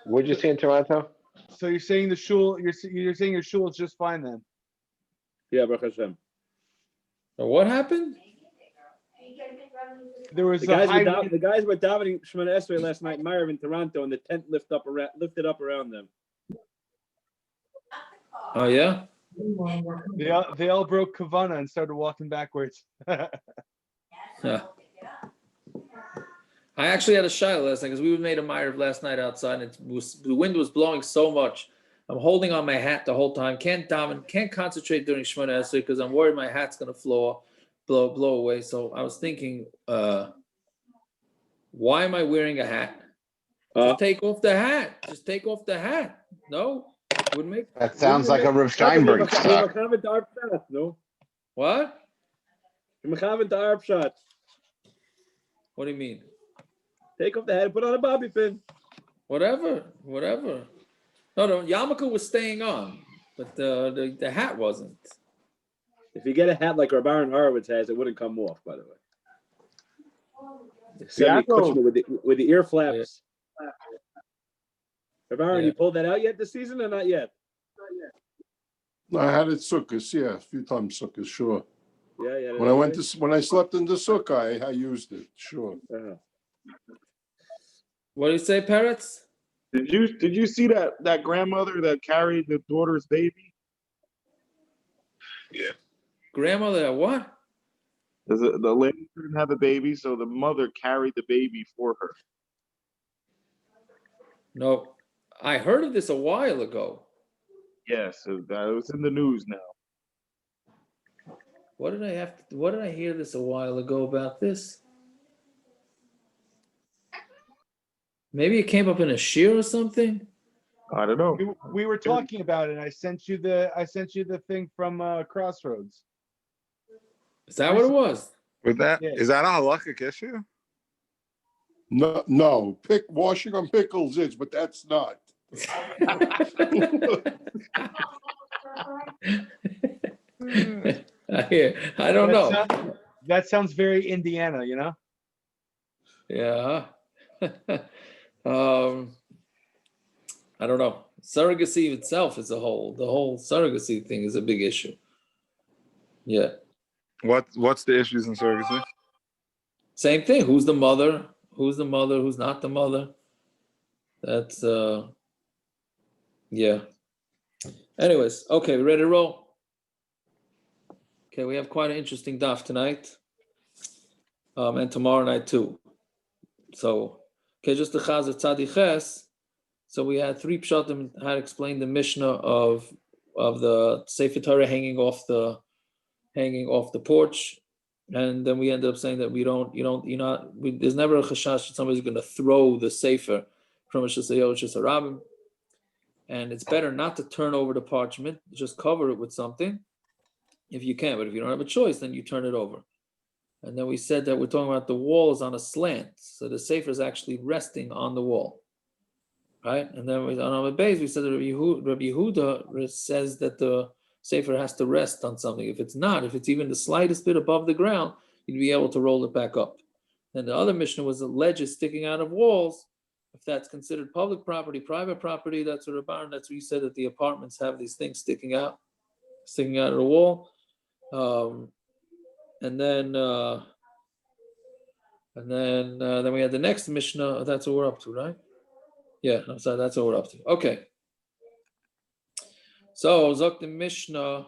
What'd you say in Toronto? So you're saying the shul? You're saying your shul is just fine then? Yeah, Baruch Hashem. What happened? There was The a guys, high were wind. the guys were davening Shemona Esrei last night in Maaser in Toronto, and the tent lifted up around them. Oh yeah. They all broke kavana and started walking backwards. Yeah. I actually had a shiloh last night because we made a mire last night outside, and the wind was blowing so much. I'm holding on my hat the whole time. Can't concentrate during Shemona Esrei because I'm worried my hat's gonna blow away. So I was thinking, why am I wearing a hat? Just take off the hat. Just take off the hat. No, wouldn't make. That sounds like a Rav Steinberg stuff. No. What? Shot. What do you mean? Take off the hat and put on a bobby pin. Whatever. No, yarmulke was staying on, but the hat wasn't. If you get a hat like Rabanan Horowitz has, it wouldn't come off, by the way. With the ear flaps. Yeah. Rabanan, you pulled that out yet this season or not yet? No, I had it sukkahs, yeah, a few times sukkahs, sure. Yeah. When I slept in the sukkah, I used it, sure. Uh-huh. What do you say, Parrots? Did you see that grandmother that carried the daughter's baby? Yeah. Grandmother, what? The lady couldn't have a baby, so the mother carried the baby for her. No, I heard of this a while ago. Yes, it was in the news now. What did I hear this a while ago about this? Maybe it came up in a shir or something. I don't know. We were talking about it. And I sent you the thing from Crossroads. Is that what it was? Is that Yeah. a halachic issue? No, washing on pickles is, but that's not. I don't know. That sounds very Indiana, you know? Yeah. I don't know. Surrogacy itself is the whole surrogacy thing is a big issue. Yeah. What's the issues in surrogacy? Same thing. Who's the mother? Who's not the mother? That's yeah. Anyways, okay, we ready to roll? Okay, we have quite an interesting daf tonight. And tomorrow night too. So, okay, just the Chazer Tzadiches. So we had three pshatim had explained the Mishna of the Sefer Torah hanging off the porch, and then we ended up saying that there's never a chashash that somebody's going to throw the Sefer from a harabim, and it's better not to turn over the parchment, just cover it with something if you can. But if you don't have a choice, then you turn it over. And then we said that we're talking about the wall is on a slant, so the Sefer is actually resting on the wall, right? And then on Amud base we said that Rabbi Yehuda says that the Sefer has to rest on something. If it's even the slightest bit above the ground, you'd be able to roll it back up. And the other Mishnah was the ledges sticking out of walls. If that's considered public property, private property, that's what Rabanan. That's what you said that the apartments have these things sticking out of the wall. And then we had the next Mishnah. That's what we're up to, right? Yeah, I'm sorry. That's what we're up to. Okay. So Zok the Mishnah.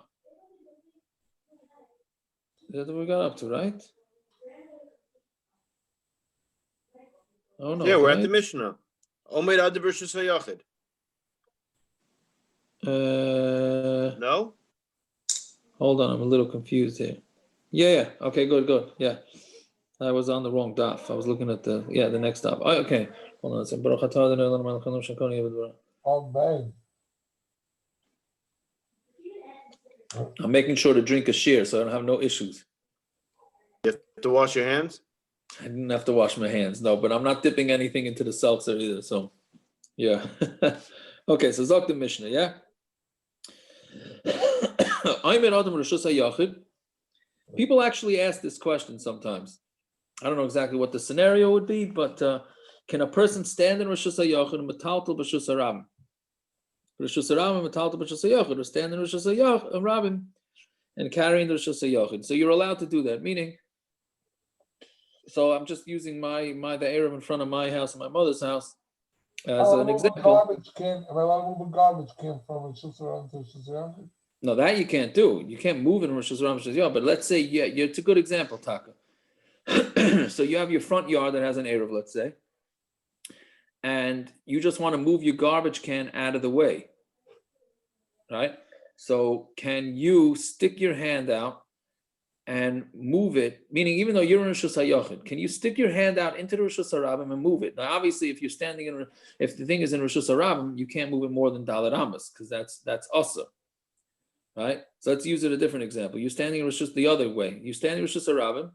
That's what we got up to, right? Oh no. Yeah, we're at the Mishnah. Omer ad reshus hayachid. No? Hold on, I'm a little confused here. Yeah. Okay, good. Yeah. I was on the wrong daf. I was looking at the next daf. Oh, okay. Hold on a second. Amen. I'm making sure to drink a shear so I don't have no issues. You have to wash your hands? I didn't have to wash my hands, no, but I'm not dipping anything into the seltzer either, so yeah. Okay, so Zok the Mishnah, yeah? People actually ask this question sometimes. I don't know exactly what the scenario would be, but Can a person stand in reshus hayachid and metaltal b'reshus harabim? Reshus harabim metaltal b'reshus hayachid, or stand in reshus harabim and carrying the reshus hayachid. So you're allowed to do that. Meaning, so I'm just using the Eruv in front of my house and my mother's house as an example. Am I allowed to move a garbage can from reshus harabim to reshus hayachid? No, that you can't do. You can't move in reshus harabim reshus hayachid. But let's say, it's a good example, Taka. So you have your front yard that has an Eruv, let's say, and you just want to move your garbage can out of the way, right? So can you stick your hand out and move it? Meaning, even though you're in reshus hayachid, can you stick your hand out into the reshus harabim and move it? Now, obviously, if you're standing if the thing is in reshus harabim, you can't move it more than dalet amas because that's assur, right? So let's use it a different example. You're standing in reshus the other way. You're standing in reshus harabim,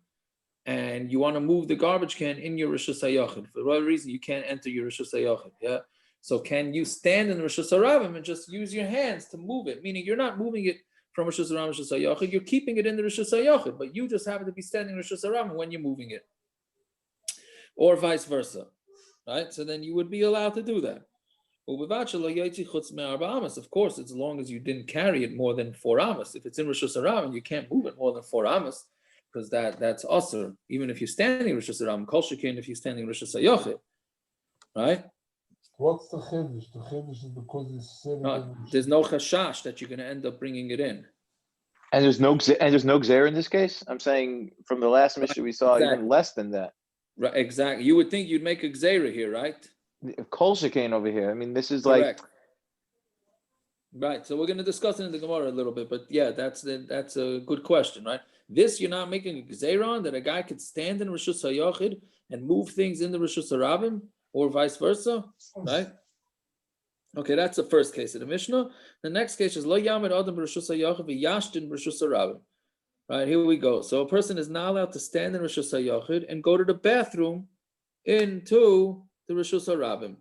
and you want to move the garbage can in your reshus hayachid. For whatever reason, you can't enter your reshus hayachid. Yeah. So can you stand in the reshus harabim and just use your hands to move it? Meaning you're not moving it from reshus harabim to reshus hayachid. You're keeping it in the reshus hayachid, but you just happen to be standing in reshus harabim when you're moving it, or vice versa, right? So then you would be allowed to do that. Of course, as long as you didn't carry it more than 4 amas. If it's in reshus harabim, you can't move it more than 4 amas. Because that's assur, even if you're standing reshus harabim, kol shekin if you're standing reshus hayachid, right? What's the chiddush? The chiddush is because it's sitting. There's no chashash that you're going to end up bringing it in. And there's no gezeira in this case. I'm saying from the last Mishna we saw even less than that. Right, exactly. You would think you'd make a gezeira here, right? Kol shekin over here. I mean, this is Correct. Right. So we're going to discuss it in the Gemara a little bit, but yeah, that's a good question, right? This you're not making a gezeira on that a guy could stand in reshus hayachid and move things in the reshus harabim, or vice versa, right? Okay, that's the first case of the Mishnah. The next case is lo yamed adam reshus hayachid v'yashtin reshus harabim. Right, here we go. So a person is not allowed to stand in reshus hayachid and go to the bathroom into the reshus harabim.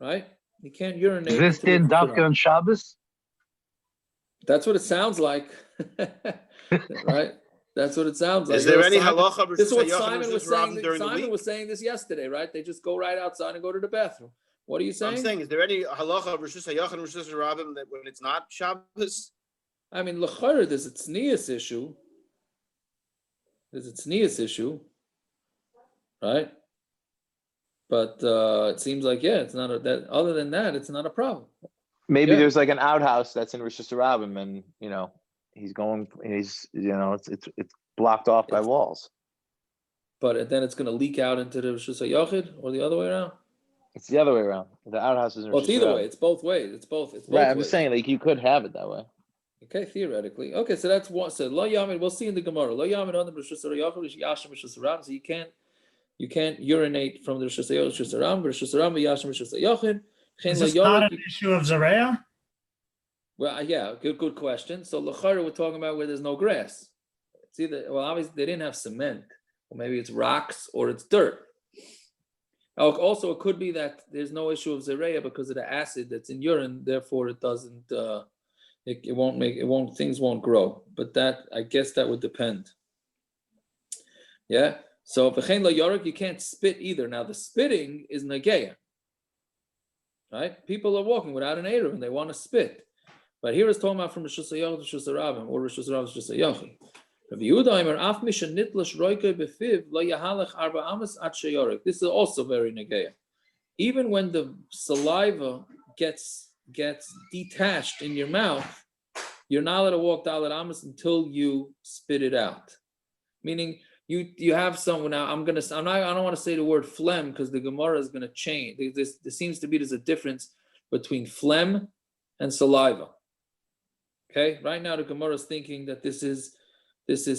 Right? You can't urinate. Is this in Daf on Shabbos? That's what it sounds like. Right? That's what it sounds like. Is there any halacha? This is what Simon was saying. Simon was saying this yesterday, right? They just go right outside and go to the bathroom. What are you saying? I'm saying, is there any halacha reshus hayachid and reshus harabim that when it's not Shabbos? I mean, l'chayr, there's a tznius issue. Right? But it seems like it's not that. Other than that, it's not a problem. Maybe there's like an outhouse that's in reshus harabim, and it's blocked off by walls. But then it's going to leak out into the reshus hayachid, or the other way around. It's the other way around. The outhouse is in reshus it's either way. It's both ways. It's both right. I'm ways. just saying, like you could have it that way. Okay, theoretically. Okay, so that's what said. Lo yamin. We'll see in the Gemara. Lo yamin on the reshus hayachid yashim reshus harabim. So you can't urinate from the reshus hayachid reshus harabim. Reshus harabim yashim reshus hayachid. Is this not an issue of zereya? Well, yeah, good question. So l'chara, we're talking about where there's no grass. It's either, obviously they didn't have cement, or maybe it's rocks or it's dirt. Also, it could be that there's no issue of zereya because of the acid that's in urine. Therefore, it doesn't. Things won't grow. But I guess that would depend. Yeah. So v'chein lo yorik, you can't spit either. Now the spitting is nageya. Right? People are walking without an eruv and they want to spit. But here it's talking about from reshus hayachid to reshus harabim, or reshus harabim to reshus hayachid. This is also very negeya. Even when the saliva gets detached in your mouth, you're not allowed to walk dalet amas until you spit it out. Meaning you have someone now. I don't want to say the word phlegm because the Gemara is going to change. There seems to be there's a difference between phlegm and saliva. Okay, right now the Gemara is thinking that this is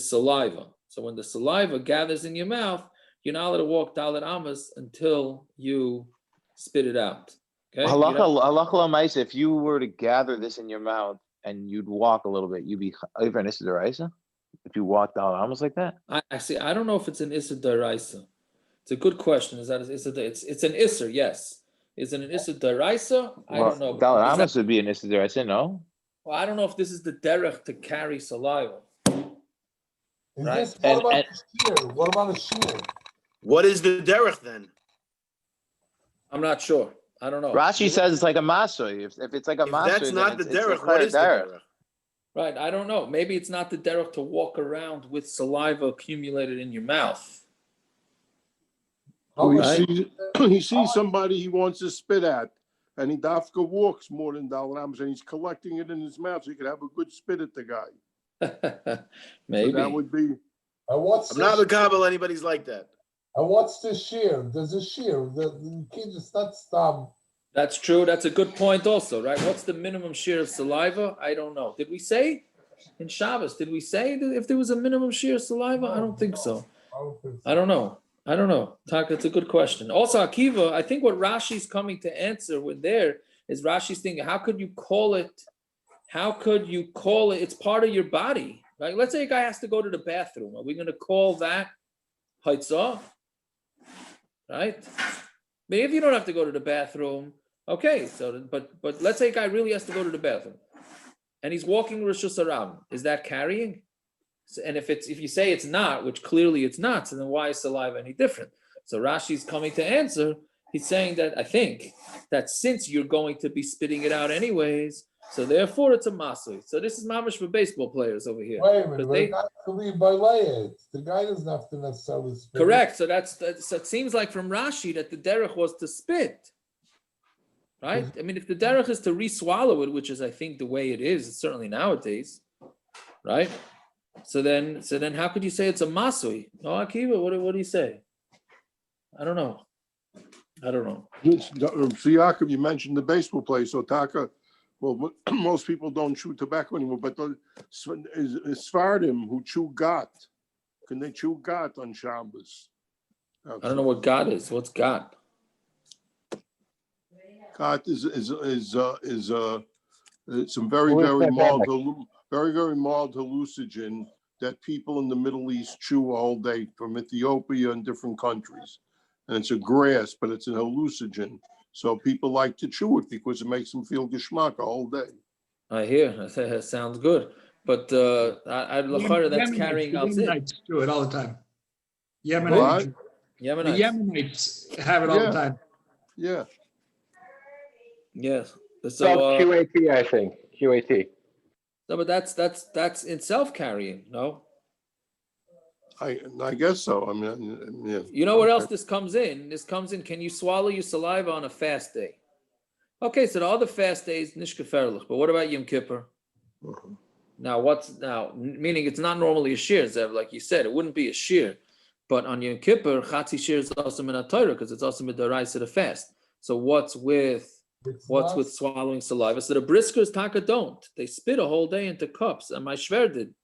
saliva. So when the saliva gathers in your mouth, you're not allowed to walk dalet amas until you spit it out. Okay. Halacha l'maisa, if you were to gather this in your mouth and you'd walk a little bit, you'd be over an assur d'oraisa. If you walked out almost like that, I see. I don't know if it's an assur d'oraisa. It's a good question. Is that it's an assur? Yes. Is it an assur d'oraisa? I don't know. Dalet amas would be an assur d'oraisa, no? Well, I don't know if this is the derech to carry saliva. Right. What about a shear? What is the derech then? I'm not sure. I don't know. Rashi says it's like a Maaser. If it's like a If Maaser, that's then not the it's a derech, what is the derech. derech? Right. I don't know. Maybe it's not the derech to walk around with saliva accumulated in your mouth. So Right. he sees somebody he wants to spit at, and he dafka walks more than Dalrams, and he's collecting it in his mouth so he could have a good spit at the guy. Maybe. So that would be. I'm not Makabel anybody's like that. And what's the shear? There's a shear. The kid is not stop. That's true. That's a good point also, right? What's the minimum share of saliva? I don't know. Did we say in Shabbos, did we say that if there was a minimum share of saliva? I don't think so. I don't know. Tak, that's a good question. Also, Akiva, I think what Rashi's coming to answer with there is Rashi's thinking, how could you call it? It's part of your body. Like, let's say a guy has to go to the bathroom. Are we going to call that haitzah? Right? But if you don't have to go to the bathroom, okay. So, but let's say a guy really has to go to the bathroom, and he's walking reshus around. Is that carrying? So, and if you say it's not, which clearly it's not, so then why is saliva any different? So Rashi's coming to answer. He's saying that I think that since you're going to be spitting it out anyways, so therefore it's a Maaser. So this is mamash for baseball players over here. Wait a minute, the guy can leave by layers. The guy doesn't have to necessarily spit. Correct. So so it seems like from Rashi that the derech was to spit. Right? I mean, if the derech is to re-swallow it, which is I think the way it is, certainly nowadays, right? So then how could you say it's a Maaser? No, Akiva, what do you say? I don't know. So Yaakov, you mentioned the baseball play, so Taka. Well, most people don't chew tobacco anymore, but is Sfardim who chew gat? Can they chew gat on Shabbos? I don't know what gat is. What's gat? Gat is some very mild hallucinogen that people in the Middle East chew all day from Ethiopia and different countries, and it's a grass, but it's an hallucinogen. So people like to chew it because it makes them feel geschmack all day. I hear. That sounds good. But that's carrying out it. Yemenites do it all the time. Yemenites. The Yemenites have it all the time. Yeah. Yes. So QAT, I think. QAT. No, but that's in self-carrying, no? I guess so. I mean, yeah. You know what else this comes in? This comes in, can you swallow your saliva on a fast day? Okay, so the other fast days, nishkeferlich, but what about Yom Kippur? Now, meaning it's not normally a shear, Zev, like you said, it wouldn't be a shear. But on Yom Kippur, chatzi shear is also min ha-Torah because it's also midaraisa the fast. So what's with swallowing saliva? So the briskers taka don't. They spit a whole day into cups, and my shver did.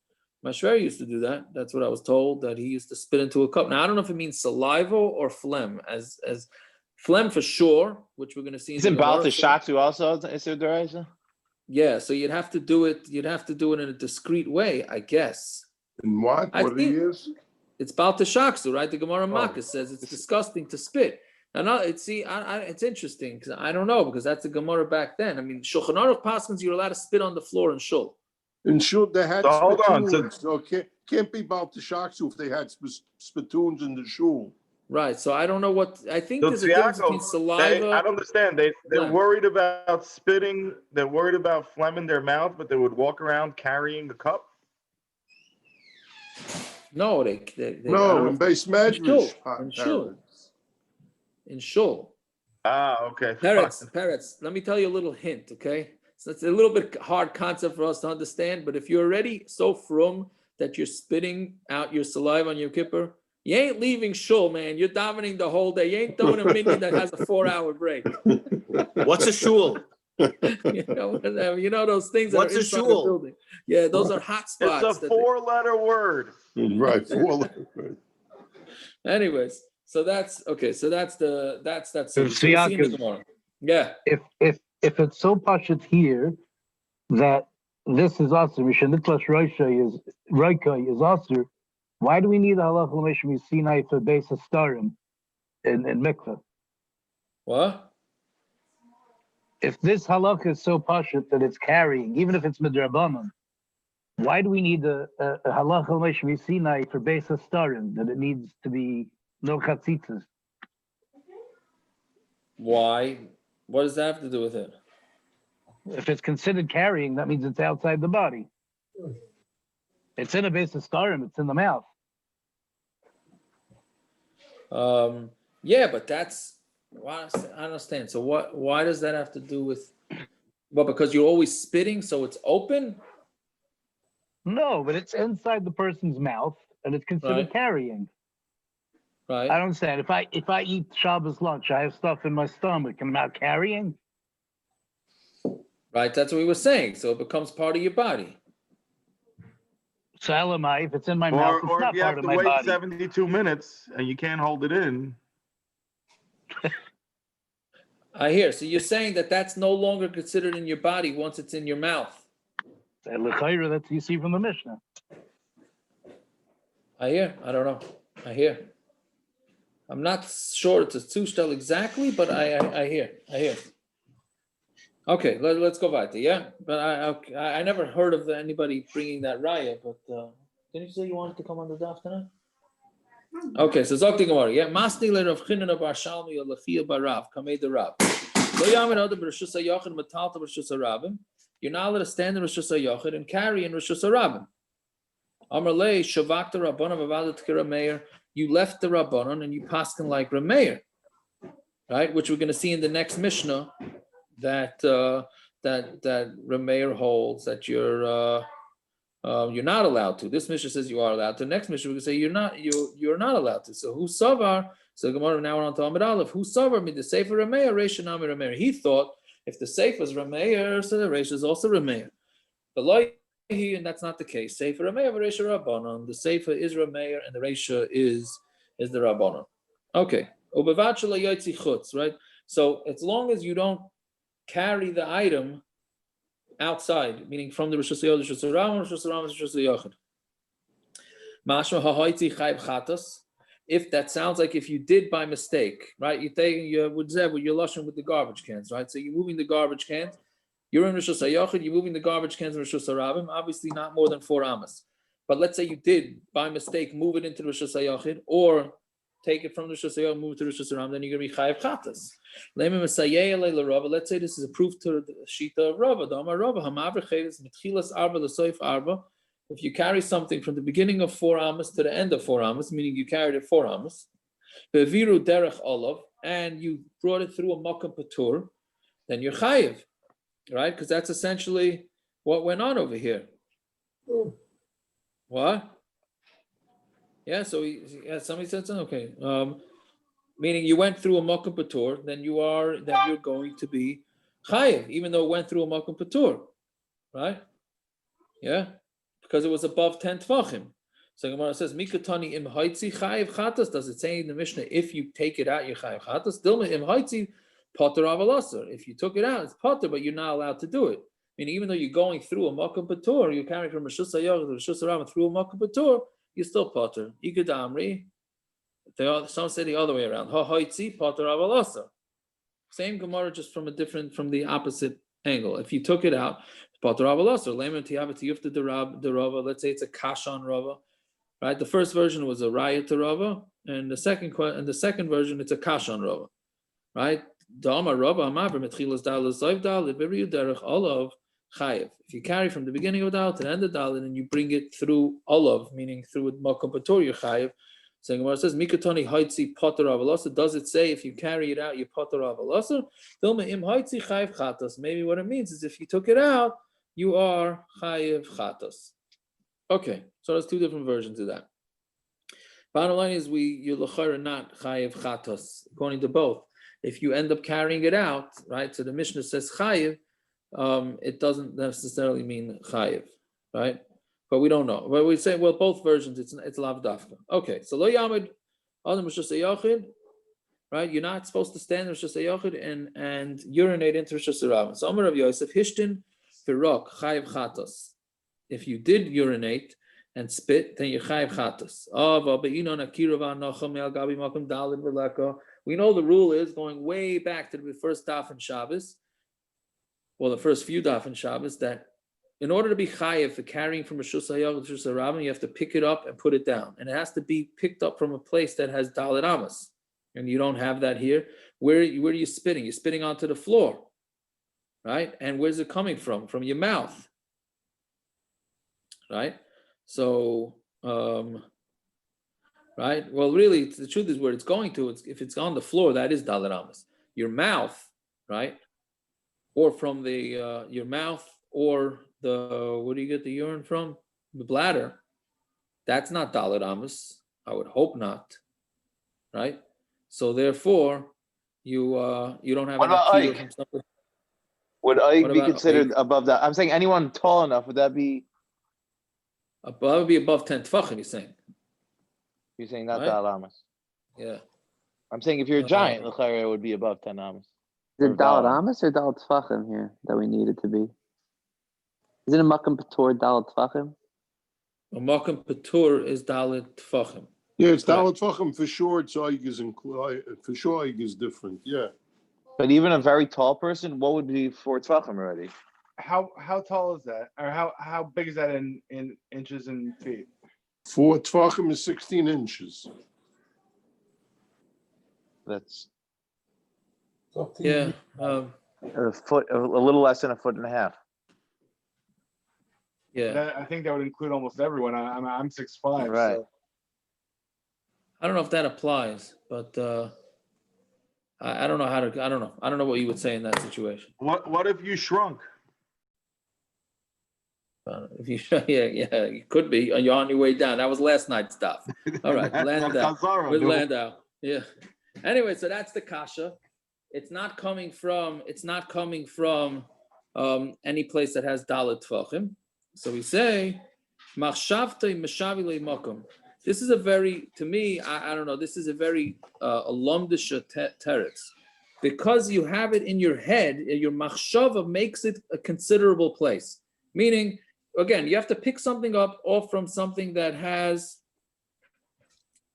My shver used to do that. That's what I was told, that he used to spit into a cup. Now I don't know if it means saliva or phlegm. As phlegm for sure, which we're going to see. Isn't Baal Teshaksu also assur deraisa? Yeah, so you'd have to do it. You'd have to do it in a discreet way, I guess. In what? What he is? It's Baal Teshaksu, right? The Gemara Machlokes says it's disgusting to spit. Now, it's interesting because I don't know, because that's the Gemara back then. I mean, Shulchan Aruch paskins you're allowed to spit on the floor in shul. In shul, they had spittoons. So can't be Baal Teshaksu if they had spittoons in the shul. Right. So I don't know what I think. There's a difference between saliva. I don't understand. They're worried about spitting. They're worried about phlegm in their mouth, but they would walk around carrying a cup. No, they in base measures. In shul. Okay. Peretz. Let me tell you a little hint, okay? So it's a little bit hard concept for us to understand, but if you're already so frum that you're spitting out your saliva on Yom Kippur, you ain't leaving shul, man. You're davening the whole day. You ain't doing a minyan that has a 4-hour break. What's a shul? you know those things. What's a shul? Building. Yeah, those are hot spots. It's a 4-letter word. Right, 4-letter word. Anyways, so that's okay. So that's the. Yeah. If it's so pashut here that this is assur, Mishnah is assur, why do we need a halacha l'meshmi Sinai for base starim in mikveh? What? If this halacha is so pashut that it's carrying, even if it's midrabanan, why do we need a halacha l'meshmi Sinai for base starim that it needs to be no chatzitzas? Why? What does that have to do with it? If it's considered carrying, that means it's outside the body. It's in a base of starim, it's in the mouth. Yeah, but that's, I understand. So why does that have to do with, well, because you're always spitting, so it's open? No, but it's inside the person's mouth and it's considered carrying. Right. I don't understand. If I eat Shabbos lunch, I have stuff in my stomach and I'm not carrying. Right, that's what we were saying. So it becomes part of your body. So Elamai, if it's in my mouth, it's Or not if you part have of to my wait body. 72 minutes and you can't hold it in. I hear. So you're saying that that's no longer considered in your body once it's in your mouth. L'chayra, that's you see from the Mishna. I hear. I don't know. I hear. I'm not sure it's a two-shtel exactly, but I hear. I hear. Okay, let's go back to yeah. But I never heard of anybody bringing that raya. But didn't you say you wanted to come on the daf tonight? Okay, so Zok the Gemara. Yeah, Masni le Rav Chinna bar Shalmi or Lechia bar Rav Kamei the Rav. Lo yamin other b'reshus hayachid metalta b'reshus harabim. You're not allowed to stand in reshus hayachid and carry in reshus harabim. Amar le shavakta Rabanan v'avadat kira meir. You left the Rabanan and you paskin like Rameir, right? Which we're going to see in the next Mishna that Rameir holds that you're not allowed to. This Mishna says you are allowed to. Next Mishna we can say you're not allowed to. So who savar? So Gemara now we're on to Amud Aleph. Who savar me the sefer Rameir reshus nami Rameir? He thought if the sefer is Rameir, so the reshus is also Rameir. But like and that's not the case. Sefer Rameir v'Reisha Rabanan. The sefer is Rameir and the Reisha is the Rabanan. Okay. Ubevad shelo yotzi chutz, right? So as long as you don't carry the item outside, meaning from the reshus hayachid, reshus harabim, reshus harabim, reshus hayachid. Mashma hahoitzi chayav chatas. If that sounds like if you did by mistake, right? You take your lashon with the garbage cans, right? So you're moving the garbage cans. You're in reshus hayachid, you're moving the garbage cans in reshus harabim, obviously not more than 4 amas. But let's say you did, by mistake, move it into reshus hayachid, or take it from the reshus hayachid, move it to reshus harabim, then you're going to be chayav chatas. Let's say this is a proof to the shita of Rabba. If you carry something from the beginning of 4 amas to the end of 4 amas, meaning you carried it 4 amas, and you brought it through a makam patur, then you're chayav. Right, because that's essentially what went on over here. What? Yeah. So somebody said something. Okay. Meaning you went through a makam patur, then you're going to be chayav, even though it went through a makam patur, right? Yeah, because it was above 10 tefachim. So Gemara says, "Mikatani im haitzi chayav chatas." Does it say in the Mishnah if you take it out, you're chayav chatas? Dilma im haitzi. Patur aval assur. If you took it out, it's patur, but you're not allowed to do it. Meaning, even though you're going through a makam patur, you're carrying from reshus hayachid to reshus harabim through a makam patur, you're still patur. Igad amri. Some say the other way around. Ha haitzi patur aval assur. Same Gemara, just from the opposite angle. If you took it out, patur aval assur. Leman tiyavet yufta the Rava. Let's say it's a kash on Rava. Right. The first version was a raya to Rava, and the second version it's a kash on Rava. Right. If you carry from the beginning of Dal to the end of Dal and you bring it through olav, meaning through makam patur, you're chayav. So Gemara says, "Mikatoni haitzi patur aval assur." Does it say if you carry it out, you patur aval assur? Dilma im haitzi chayav chatas. Maybe what it means is if you took it out, you are chayav chatas. Okay, so there's 2 different versions of that. Bottom line is you're l'chayra not chayav chatas according to both. If you end up carrying it out, right? So the Mishnah says chayiv, it doesn't necessarily mean chayiv, right? But we don't know. But we say, well, both versions, it's lav dafka. Okay, so lo yamid adam reshus hayachid, right? You're not supposed to stand in reshus hayachid and urinate into reshus harabim. So Amar Rav Yosef hishtin firok chayiv chatos. If you did urinate and spit, then you're chayiv chatos. We know the rule is going way back to the first daf in Shabbos, well, the first few daf in Shabbos, that in order to be chayav for carrying from reshus hayachid to reshus harabim, you have to pick it up and put it down, and it has to be picked up from a place that has dalet amas. and you don't have that here, where are you spitting? You're spitting onto the floor, right? And where's it coming from? From your mouth, right? So, right? Well, really, the truth is where it's going to. If it's on the floor, that is dalet amas. Your mouth, right? Or from the your mouth, or where do you get the urine from? The bladder. That's not dalet amas. I would hope not, right? So therefore, you don't have What an about akira Ike? from something. Would Ike What be about considered Ike? above that? I'm saying anyone tall enough, would that be? That would be above 10 tefachim, you're saying. You're saying not Right? the amas. Yeah. I'm saying if you're a giant, the chayav would be above 10 amas. Is it dalet amas or dalet tefachim here that we need it to be? Is it a makam patur dalet tefachim? A makam patur is dalet tefachim. Yeah, it's dalet tefachim for sure. It's Ike is for sure. Ike is different. Yeah. But even a very tall person, what would be 4 tefachim already? How tall is that, or how big is that in inches and feet? 4 tefachim is 16 inches. That's yeah, a foot, a little less than a foot and a half. Yeah, I think that would include almost everyone. I'm 6'5", right? So. I don't know if that applies, but I don't know how to. I don't know. I don't know what you would say in that situation. What if you shrunk? If you, yeah, you could be. You're on your way down. That was last night's stuff. All right, Landau. With Landau. Yeah. Anyway, so that's the kasha. It's not coming from any place that has dalet tefachim. So we say, machshavtei meshavile makom. This is a very, to me, I don't know. This is a very alumdisha teretz, because you have it in your head. Your machshava makes it a considerable place. Meaning, again, you have to pick something up off from something that has.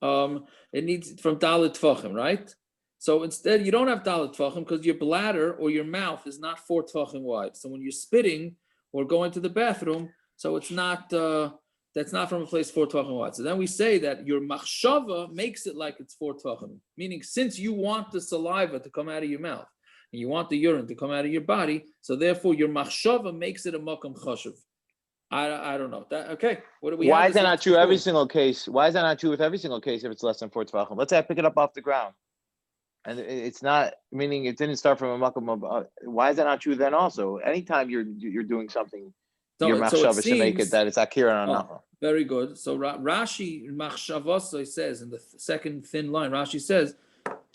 It needs from dalet tefachim, right? So instead, you don't have dalet tefachim because your bladder or your mouth is not 4 tefachim wide. So when you're spitting or going to the bathroom, so it's not that's not from a place 4 tefachim wide. So then we say that your machshava makes it like it's 4 tefachim, meaning since you want the saliva to come out of your mouth and you want the urine to come out of your body, so therefore your machshava makes it a makam chashuv. I don't know. Okay. What do we? Why is that not true every single case? Why is that not true with every single case if it's less than 4 tefachim? Let's say I pick it up off the ground, and it's not, meaning it didn't start from a makam. Why is that not true then? Also, anytime you're doing something, your machshava should make it that it's akira on nachal. Very good. So Rashi machshavosai says in the second thin line, Rashi says,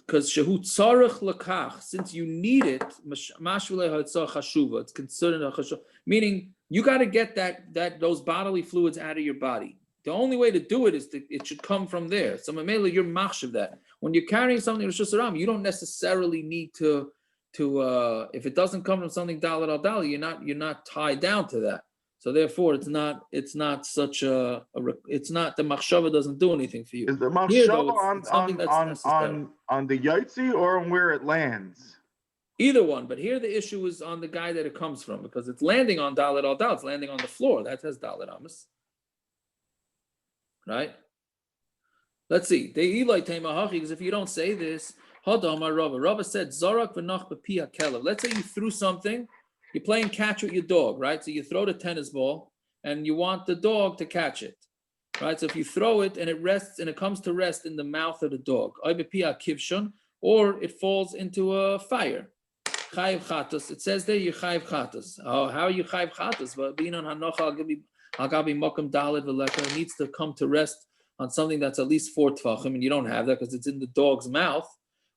because shehu tzarich lekach, since you need it, mashvulei hatzah chashuva, it's considered a chashuva, meaning you got to get those bodily fluids out of your body. The only way to do it is it should come from there. So mamela, you're machshav that. When you're carrying something reshus haram, you don't necessarily need to if it doesn't come from something dalet al dalet, you're not tied down to that. So therefore, it's not such it's not, the machshava doesn't do anything for you. Is the machshava on the yaitzi or on where it lands? Either one, but here the issue is on the guy that it comes from, because it's landing on dalet al dalet, it's landing on the floor. That has dalet amas, right? Let's see. Because if you don't say this, Rabba said, Zorak v'nach b'pi hakelev. Let's say you threw something. You're playing catch with your dog, right? So you throw the tennis ball and you want the dog to catch it, right? So if you throw it and it rests and it comes to rest in the mouth of the dog, or it falls into a fire. Chayav chatos. It says there you chayav chatos. Oh, how are you chayav chatos? But being on hanocha agabi mokam daled v'leka, it needs to come to rest on something that's at least 4 tefachim, and you don't have that because it's in the dog's mouth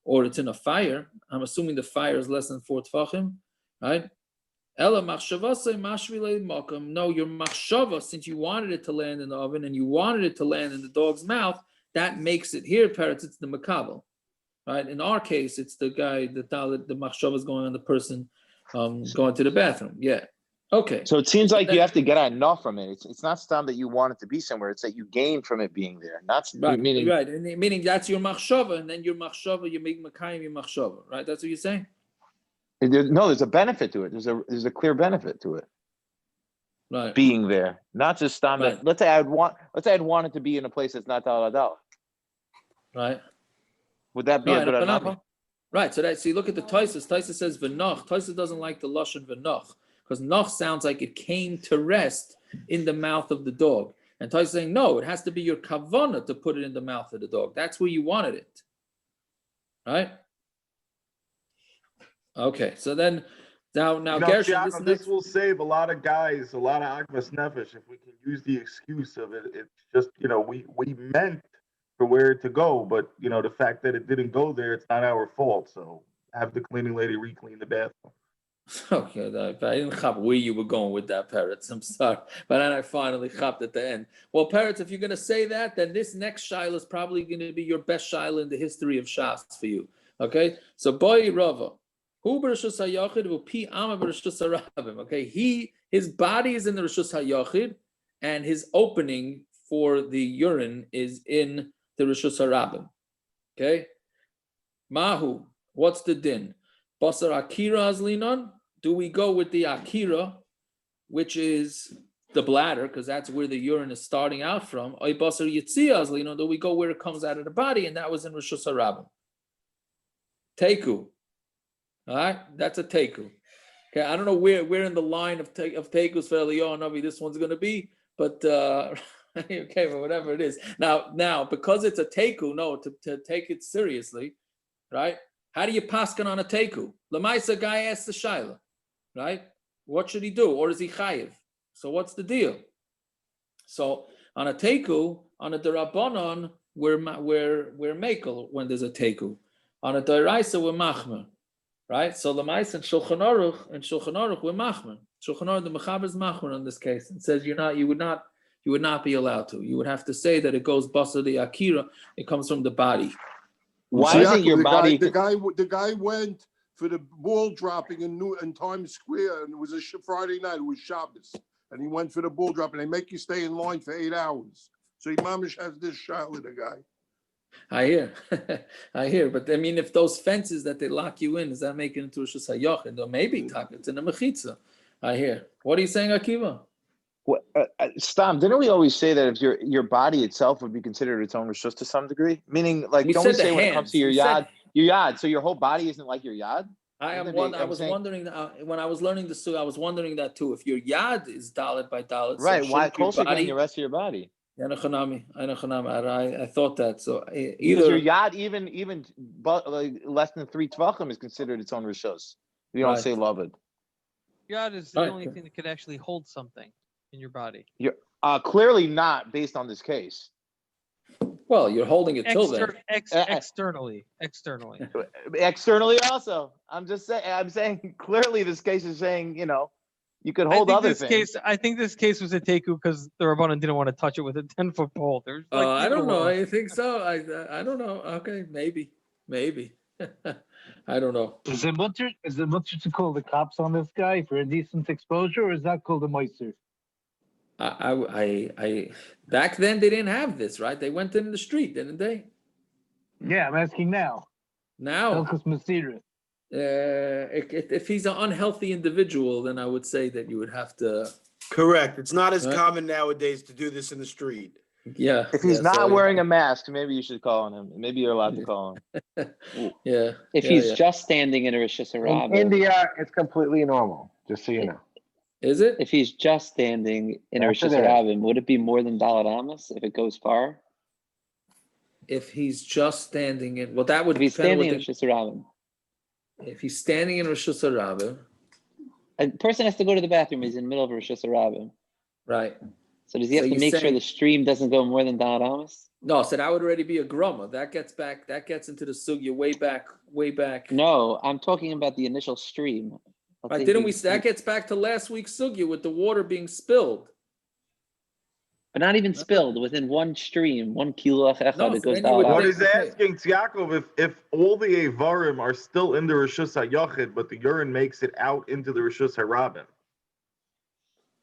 or it's in a fire. I'm assuming the fire is less than 4 tefachim, right? Ella machshava say mashvile makam. No, your machshava, since you wanted it to land in the oven and you wanted it to land in the dog's mouth, that makes it here. Parrots, it's the makabel, right? In our case, it's the guy the machshava is going on the person going to the bathroom. Yeah. Okay. So it seems like you have to get enough from it. It's not stam that you want it to be somewhere. It's that you gain from it being there. Not right. Meaning right. And meaning that's your machshava, and then your machshava you make makayim your machshava. Right. That's what you're saying. No, there's a benefit to it. There's a clear benefit to it. Right. Being there, not just stam. Right. Let's say I'd want it to be in a place that's not dalad. Right. Would that be a good enough? Right. So that, see, look at the Taisus. Taisus says v'noch. Taisus doesn't like the lashon v'noch because noch sounds like it came to rest in the mouth of the dog. And Taisus is saying no, it has to be your kavana to put it in the mouth of the dog. That's where you wanted it. Right. Okay. So then now Gershon, this will save a lot of guys, a lot of akvas nefesh if we can use the excuse of it. It's just we meant for where it to go, but the fact that it didn't go there, it's not our fault. So have the cleaning lady re-clean the bathroom. Okay, I didn't chop where you were going with that, Parrots. I'm sorry, but then I finally chopped at the end. Well, Parrots, if you're going to say that, then this next shaila is probably going to be your best shaila in the history of Shas for you. Okay, so boy Rava, who b'reshus hayachid v'pi ama b'reshus harabim. Okay, his body is in the reshus hayachid, and his opening for the urine is in the reshus harabim. Okay, mahu. What's the din? Basar akira azlinon. Do we go with the akira, which is the bladder, because that's where the urine is starting out from? Or basar yitzia azlinon. Do we go where it comes out of the body, and that was in reshus harabim. Teku. All right, that's a teku. Okay, I don't know where in the line of tekus for Eliyahu Navi this one's going to be, but okay, but whatever it is. Now, because it's a teku, no, to take it seriously, right? How do you paskin on a teku? Lamaisa guy asks the shaila, right? What should he do, or is he chayav? So what's the deal? So on a teku, on a derabanan, we're mekel when there's a teku. On a deraisa, we're machmer. Right, so Lamais and Shulchan Aruch, we're machmer. Shulchan Aruch, the mechaber is machmer in this case, and says you would not be allowed to. You would have to say that it goes basar the akira. It comes from the body. Why isn't your body? The guy went for the ball dropping in Times Square, and it was a Friday night. It was Shabbos, and he went for the ball drop, and they make you stay in line for 8 hours. So Imamish has this shot with the guy. I hear, but I mean, if those fences that they lock you in, does that make it into reshus hayachid? Or maybe it's in a mechitza. I hear. What are you saying, Akiva? Stam, didn't we always say that if your body itself would be considered its own reshus to some degree? Meaning, like, don't we say when it comes to your yad, so your whole body isn't like your yad? I was wondering when I was learning the suga, I was wondering that too. If your yad is dalit by dalit, right? So why closer than the rest of your body? I thought that. So either your yad, even but like less than 3 tefachim is considered its own reshus. You don't say loved. Yad is the only thing that could actually hold something in your body. You're clearly not based on this case. Well, you're holding it till then. Externally. Externally also. I'm saying clearly this case is saying, you could hold other things. I think this case was a teku because the Rabanan didn't want to touch it with a 10-foot pole. I don't know. I think so. I don't know. Okay, maybe. I don't know. Is it mutter to call the cops on this guy for indecent exposure, or is that called a Maaser? I back then they didn't have this, right? They went in the street, didn't they? Yeah, I'm asking now. If he's an unhealthy individual, then I would say that you would have to. Correct. It's not as common nowadays to do this in the street. Yeah. If he's not wearing a mask, maybe you should call on him. Maybe you're allowed to call him. Yeah. If he's just standing in a reshus harabim. In India, it's completely normal. Just so you know. Is it? If he's just standing in a reshus harabim, would it be more than dalat amas if it goes far? If he's just standing in, that would be standing in reshus harabim. If he's standing in reshus harabim, a person has to go to the bathroom. He's in the middle of reshus harabim. Right. So does he have to make sure the stream doesn't go more than dalat amas? No, so that would already be a groma. That gets into the sugya way back. No, I'm talking about the initial stream. Right, that gets back to last week's sugya with the water being spilled. But not even spilled, within one stream, 1 kilo echad, it goes down. What he's asking, Tziyakov, if all the avarim are still in the reshus hayachid, but the urine makes it out into the reshus harabim.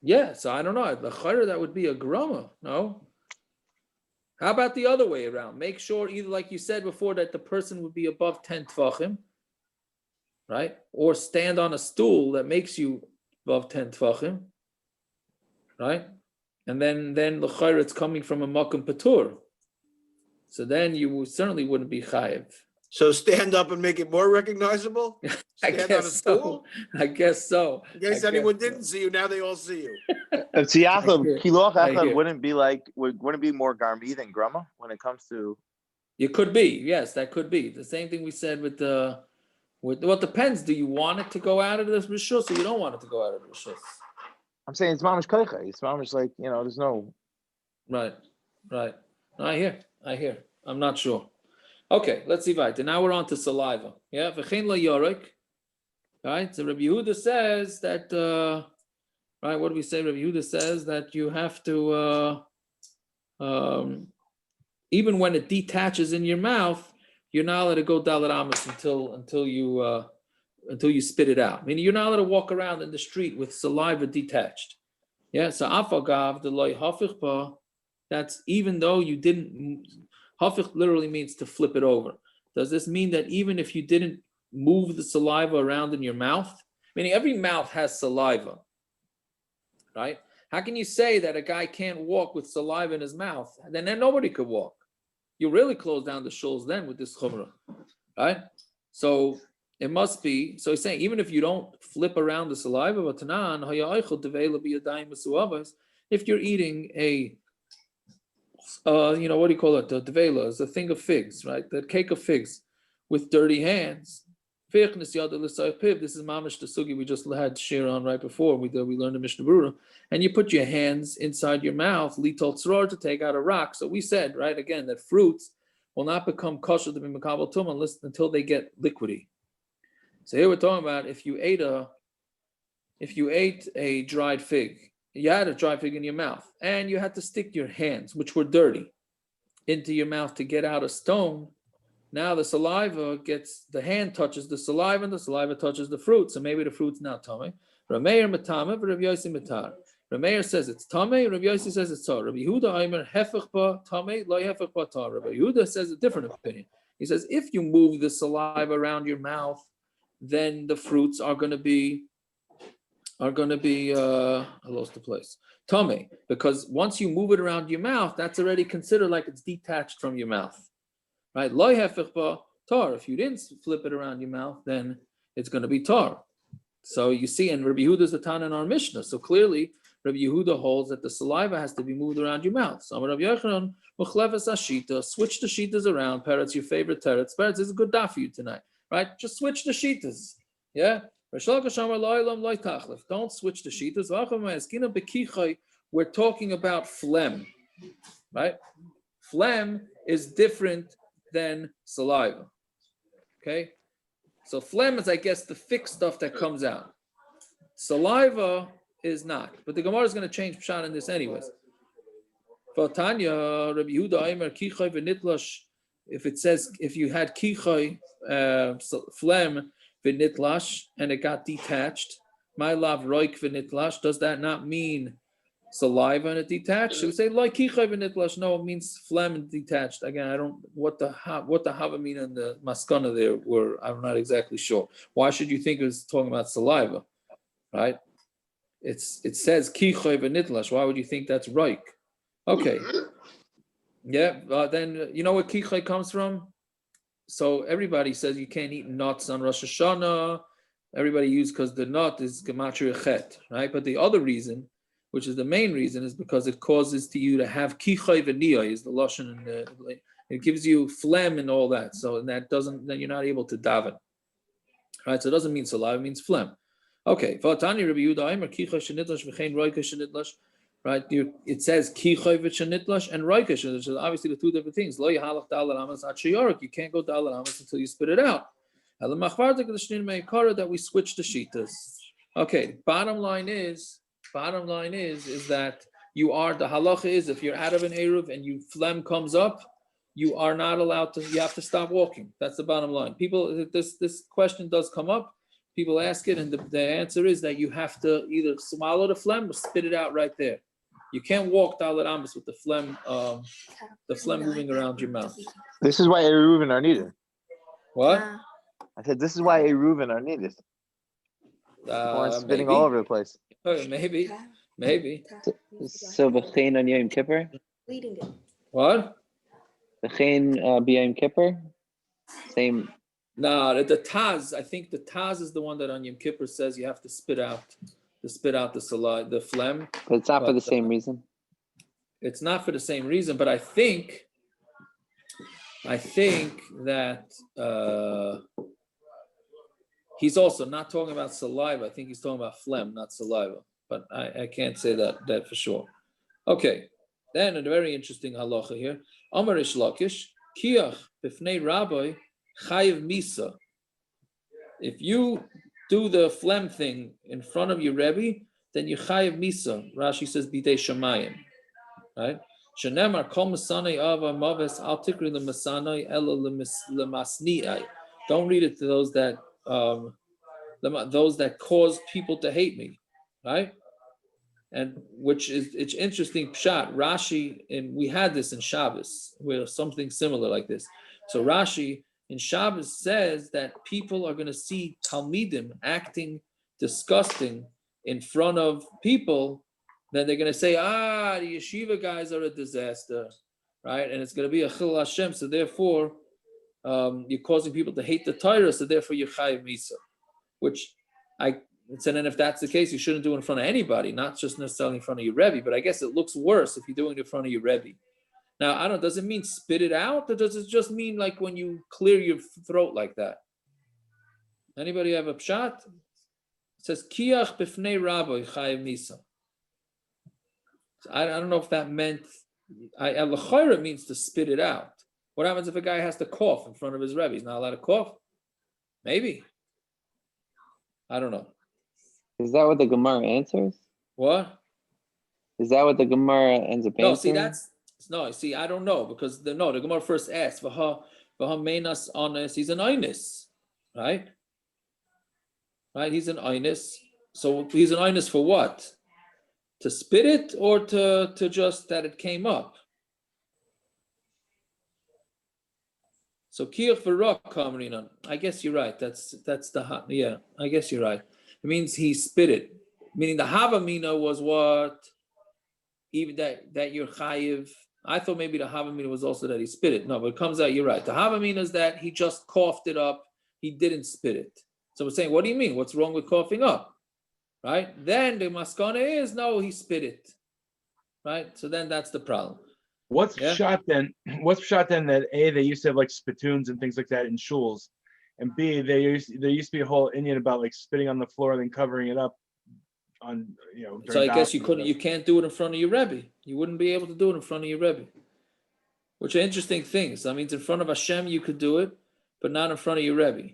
Yeah, so I don't know. The chayr, that would be a groma, no? How about the other way around? Make sure, either like you said before, that the person would be above 10 tefachim, right? Or stand on a stool that makes you above 10 tefachim, right? And then l'chayr, it's coming from a makom patur. So then you certainly wouldn't be chayav. So stand up and make it more recognizable? I Stand on a guess so. stool? I guess so. In case anyone didn't see you, now they all see you. If Tziyachah, Kiloch I Echad hear. wouldn't be more garmi than grama when it comes to. It could be, yes, that could be. The same thing we said with well, it depends. Do you want it to go out of this reshus or you don't want it to go out of the reshus? I'm saying it's mamish koicha. It's mamish like, there's no. Right. No, I hear. I'm not sure. Okay, let's see right. Now we're on to saliva. Yeah, v'chein lo yorek. Right. So Rabbi Yehuda says that. Right. What do we say? Rabbi Yehuda says that you have to. Even when it detaches in your mouth, you're not allowed to go dalat amos until you spit it out. Meaning you're not allowed to walk around in the street with saliva detached. Yeah. So afagav the loy hafichpa. That's even though you didn't. Hafich literally means to flip it over. Does this mean that even if you didn't move the saliva around in your mouth, meaning every mouth has saliva, right? How can you say that a guy can't walk with saliva in his mouth? Then nobody could walk. You really close down the shuls then with this chumrah, right? So it must be. So he's saying even if you don't flip around the saliva, if you're eating a what do you call it? The devela is a thing of figs, right? The cake of figs with dirty hands. This is mamish the sugi we just had share on right before we learned the Mishna Brura. And you put your hands inside your mouth, litol tzror, to take out a rock. So we said, right, again, that fruits will not become kosher to be makabel tum until they get liquidy. So here we're talking about if you ate a dried fig. You had a dry fig in your mouth, and you had to stick your hands, which were dirty, into your mouth to get out a stone. Now the hand touches the saliva, and the saliva touches the fruit. So maybe the fruit's not tummy. Rameir matame, but Rav Yossi matar. Rameir says it's tummy. Rav Yossi says it's tar. Rabbi Yehuda Aimer hefech ba tummy, lo hefech ba tar. Rabbi Yehuda says a different opinion. He says if you move the saliva around your mouth, then the fruits are going to be. I lost the place. Tummy, because once you move it around your mouth, that's already considered like it's detached from your mouth, right? Lo hefech ba tar. If you didn't flip it around your mouth, then it's going to be tar. So you see, and Rabbi Yehuda is the Tana in our Mishnah. So clearly, Rabbi Yehuda holds that the saliva has to be moved around your mouth. So Rabbi Yochanan, muchleves ashita, switch the shitas around. Peretz, your favorite teretz. Peretz is a good daf for you tonight, right? Just switch the shitas. Yeah. Don't switch the shitas. We're talking about phlegm, right? Phlegm is different than saliva. Okay? So phlegm is, I guess, the thick stuff that comes out. Saliva is not. But the Gemara is going to change pshat in this anyways. If it says, if you had kichoy, phlegm, v'nitlash, and it got detached, my love roik v'nitlash, does that not mean saliva and it detached? Should we say like kichoy v'nitlash? No, it means phlegm and detached. Again, I don't what the harabim and the maskana there were. I'm not exactly sure. Why should you think it was talking about saliva, right? It says kichoy v'nitlash. Why would you think that's roik? Okay, yeah. Then you know where kichoy comes from. So everybody says you can't eat nuts on Rosh Hashanah. Everybody uses because the nut is gematria chet, right? But the other reason, which is the main reason, is because it causes to you to have kichoy v'niyah, is the lashon, and it gives you phlegm and all that. So that doesn't, then you're not able to daven, right? So it doesn't mean saliva, it means phlegm. Okay, v'atani Rabbi Yehuda Aimer kichoy shenitlash v'chein roika shenitlash. Right, it says kichoy v'shenitlash and roika shenitlash, which is obviously the two different things. Lo yahalach dalat amos ad sheyorek. You can't go dalat amos until you spit it out. That we switch the shitas. Okay, bottom line is that the halacha is if you're out of an eruv and phlegm comes up, you are not allowed to. You have to stop walking. That's the bottom line. People, this question does come up. People ask it, and the answer is that you have to either swallow the phlegm or spit it out right there. You can't walk dalat amos with the phlegm moving around your mouth. This is why Eruvin are needed. What? I said this is why Eruvin are needed. Spitting all over the place. Maybe. So v'chein on Yom Kippur? What? V'chein b'Yom Kippur? Same. No, the Taz. I think the Taz is the one that on Yom Kippur says you have to spit out the saliva, the phlegm. But it's not for the same reason. It's not for the same reason, but I think that he's also not talking about saliva. I think he's talking about phlegm, not saliva. But I can't say that for sure. Okay, then a very interesting halacha here. Amar Rish Lakish, Kiach b'fnei Rabbi chayav misa. If you do the phlegm thing in front of your Rebbi, then you chayav misa. Rashi says bidei shamayim, right? Shenemar kol masanei ava maves al tikri lemasanei ela lemasniai. Don't read it to those that cause people to hate me, right? And which is, it's interesting pshat. Rashi, and we had this in Shabbos, where something similar like this. So Rashi in Shabbos says that people are going to see Talmidim acting disgusting in front of people. Then they're going to say, the yeshiva guys are a disaster, right? And it's going to be a chil Hashem. So therefore, you're causing people to hate the Torah. So therefore, you're chayav misa. Which I said, and if that's the case, you shouldn't do it in front of anybody, not just necessarily in front of your Rebbi. But I guess it looks worse if you're doing it in front of your Rebbi. Now, I don't know, does it mean spit it out? Or does it just mean like when you clear your throat like that? Anybody have a pshat? It says, Kiach b'fnei Rabbi chayav misa. I don't know if that meant, al-chayra means to spit it out. What happens if a guy has to cough in front of his Rebbe? He's not allowed to cough? Maybe. I don't know. Is that what the Gemara answers? What? Is that what the Gemara ends up answering? I don't know, because the Gemara first asks, V'ha menas ones, he's an oines, right? Right, he's an oines. So he's an oines for what? To spit it, or to just that it came up? So kiyach v'rak kamrinan. I guess you're right. That's the yeah. I guess you're right. It means he spit it. Meaning the havamina was what? Even that you're chayiv. I thought maybe the havamina was also that he spit it. No, but it comes out you're right. The havamina is that he just coughed it up. He didn't spit it. So we're saying, what do you mean? What's wrong with coughing up? Right? Then the maskana is no, he spit it. Right? So then that's the problem. What's pshat then? What's pshat then that A, they used to have like spittoons and things like that in shuls, and B, there used to be a whole Indian about like spitting on the floor and then covering it up on, So I guess you can't do it in front of your Rebbe. You wouldn't be able to do it in front of your Rebbe. Which are interesting things. That means in front of Hashem you could do it, but not in front of your Rebbe.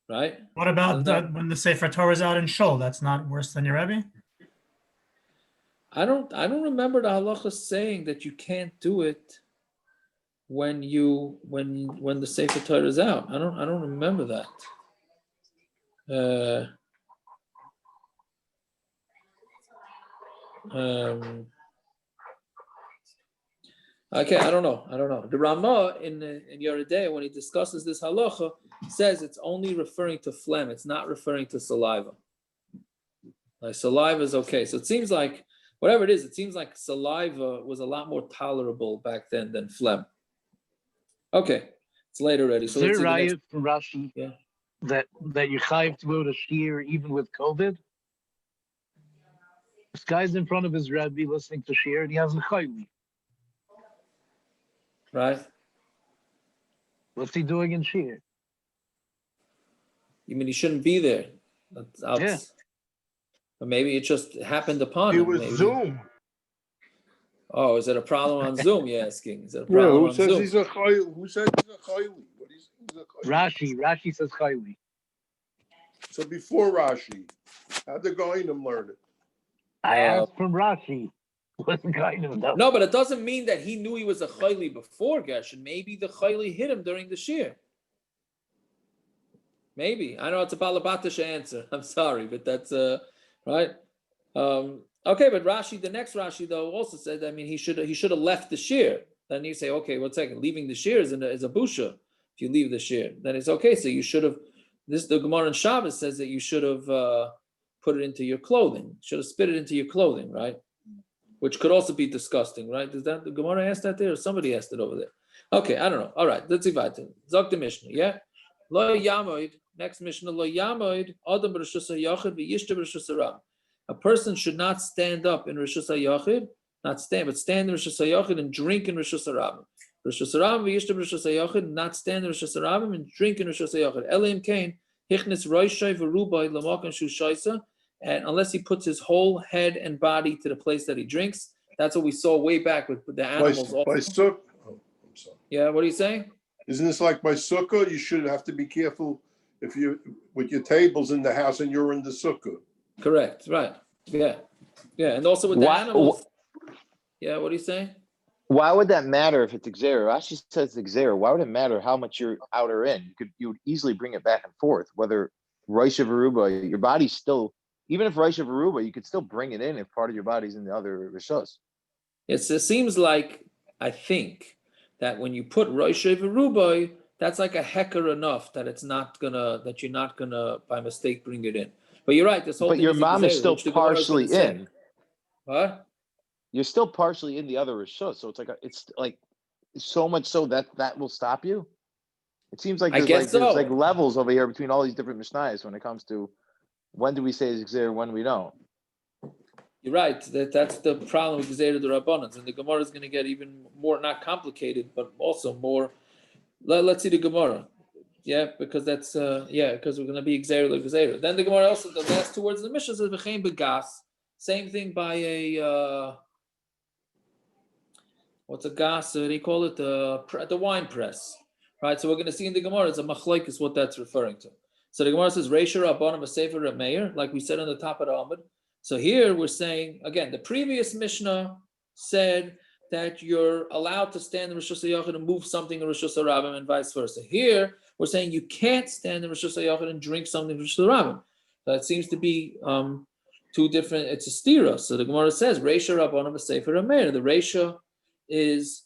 Right? What about when the Sefer Torah is out in shul? That's not worse than your Rebbe? I don't remember the halacha saying that you can't do it when the Sefer Torah is out. I don't remember that. Okay, I don't know. The Rama in Yeridei, when he discusses this halacha, says it's only referring to phlegm. It's not referring to saliva. Like saliva is okay. So it seems like whatever it is, it seems like saliva was a lot more tolerable back then than phlegm. Okay, it's late already. So is there a raya from Rashi that you're chayav to go to shir even with COVID? This guy's in front of his Rebbe listening to shir, and he has a chayav. Right. What's he doing in shir? You mean he shouldn't be there? Yeah. Or maybe it just happened upon him. It was Zoom. Oh, is it a problem on Zoom? You're asking? Is it a problem on Zoom? He's a chayav? Who said he's a chayav? Rashi says chayav. So before Rashi, how'd the Goinim learn it? I asked from Rashi. No, but it doesn't mean that he knew he was a chayli before Gershon. Maybe the chayli hit him during the shir. Maybe. I know it's a balabatish answer. I'm sorry, but that's right. Okay, but Rashi, the next Rashi though, also said, I mean, he should have left the shir. Then you say, okay, 1 second, leaving the shir is a busha. If you leave the shir, then it's okay. So you should have. The Gemara in Shabbos says that you should have put it into your clothing. Should have spit it into your clothing, right? Which could also be disgusting, right? Does that the Gemara ask that there, or somebody asked it over there? Okay, I don't know. All right, let's see weiter. Zog the Mishna, yeah? Lo yamoid, next Mishna, lo yamoid, adam b'reshus hayachid v'yishta b'reshus haram. A person should not stand up in reshus hayachid, not stand, but stand in reshus hayachid and drink in reshus harabim. Reshus harabim v'yishta b'reshus hayachid, not stand in reshus harabim and drink in reshus hayachid. Elim kain hichnis roishay v'rubai l'makan shu shaisa, and unless he puts his whole head and body to the place that he drinks. That's what we saw way back with the animals. By sukkah. Oh, I'm sorry. Yeah, what are you saying? Isn't this like by sukkah? You should have to be careful if you with your tables in the house and you're in the sukkah. Correct. Right. Yeah. Yeah. And also with the animals. Yeah. What are you saying? Why would that matter if it's gezeira? Rashi says gezeira. Why would it matter how much you're out or in? You would easily bring it back and forth. Whether reshus v'ruba, your body's still, even if reshus v'ruba, you could still bring it in if part of your body's in the other reshus. It seems like, I think, that when you put reshus v'ruba, that's like a hecker enough that you're not gonna by mistake bring it in. But you're right. This whole but thing your is mom is gezeira, still partially in. What? You're still partially in the other reshus, so it's like so much so that will stop you. It seems like there's like levels over here between all these different mishnayos when it comes to when do we say it's gezeira, when we don't. You're right. That's the problem with gezeira the Rabanan, and the Gemara is going to get even more, not complicated, but also more. Let's see the Gemara, yeah, because that's because we're going to be gezeira. Then the Gemara also, the last two words of the Mishna says v'chein begas. Same thing by a what's a gas? They call it the wine press, right? So we're going to see in the Gemara it's a Machlokes what that's referring to. So the Gemara says reisha rabbanan v'sefer Meir, like we said on the top of the Amud. So here we're saying, again, the previous Mishnah said that you're allowed to stand in reshus hayachid and move something in reshus harabim and vice versa. Here we're saying you can't stand in reshus hayachid and drink something in reshus harabim. That seems to be two different. It's a stira. So the Gemara says reisha rabbanan v'sefer Meir. The reisha is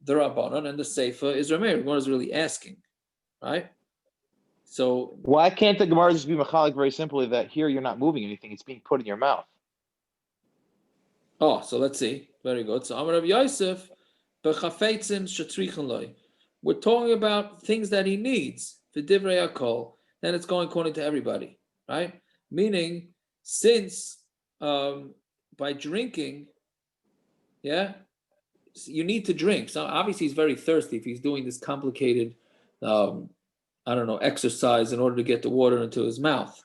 the Rabbanan and the Seifa is Rameir. The Gemara is really asking, right? So why can't the Gemara just be machalik very simply that here you're not moving anything, it's being put in your mouth? Oh, so let's see. Very good. So Amar Rav Yosef, b'chafeitzim shetrichen loy. We're talking about things that he needs for divrei hakol. Then it's going according to everybody, right? Meaning, since by drinking, yeah, you need to drink. So obviously he's very thirsty if he's doing this complicated, exercise in order to get the water into his mouth,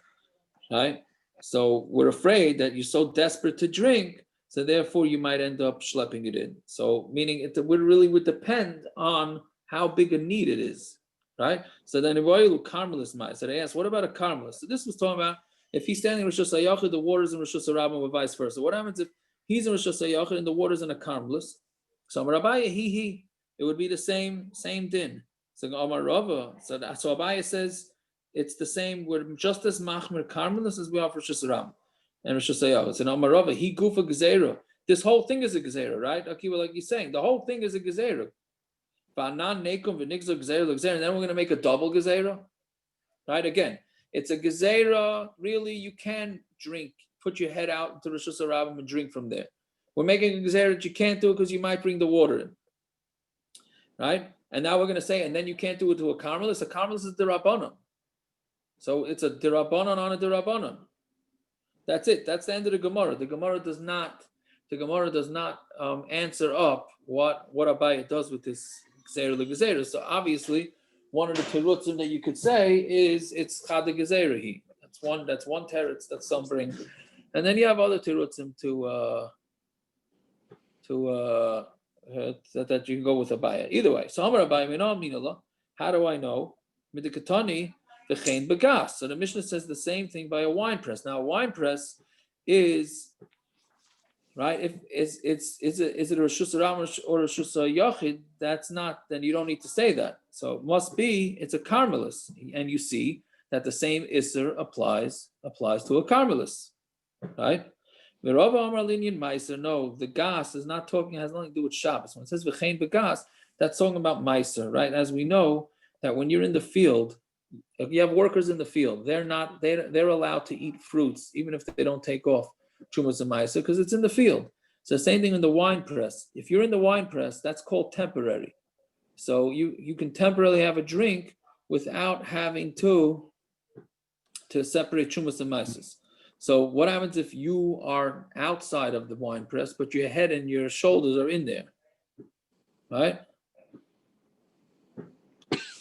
right? So we're afraid that you're so desperate to drink, so therefore you might end up schlepping it in. So meaning it would depend on how big a need it is, right? So then karmelis might. So they asked, what about a karmelis? So this was talking about if he's standing in reshus hayachid, the water's in reshus harabim, or vice versa. What happens if he's in reshus hayachid and the water's in a karmelis? So Abaye, it would be the same din. So Amar Rava, so Abaye says it's the same. We're just as machmir karmelis as we are for reshus harabim and reshus hayachid. So Amar Rava, he gufa gezeira. This whole thing is a gezeira, right? Okay, well, like you're saying, the whole thing is a gezeira. And then we're going to make a double gezeira, right? Again, it's a gezeira. Really, you can drink. Put your head out into reshus harabim and drink from there. We're making a gezeira that you can't do it because you might bring the water in, right? And now we're going to say, and then you can't do it to a karmelis. A karmelis is derabanan, so it's a derabanan on a derabanan. That's it. That's the end of the Gemara. The Gemara does not answer up what Abaye does with this gezeira. So obviously, one of the terutzim that you could say is it's chad gezeira. That's one teretz that some bring, and then you have other terutzim that you can go with Abaye. Either way. So Amar Abaye, how do I know? Midikatani v'chein begas. So the Mishnah says the same thing by a wine press. Now a wine press is right. If is it a reshus harabim or a reshus hayachid? That's not. Then you don't need to say that. So it must be it's a karmelis, and you see that the same assur applies to a karmelis, right? No, the gas is not talking, has nothing to do with Shabbos. When it says v'chein begas, that's talking about Maaser, right? As we know that when you're in the field, if you have workers in the field, they're allowed to eat fruits even if they don't take off Trumas and Maaser because it's in the field. So the same thing in the wine press. If you're in the wine press, that's called temporary. So you can temporarily have a drink without having to separate Chumas and Maaser. So what happens if you are outside of the wine press, but your head and your shoulders are in there, right?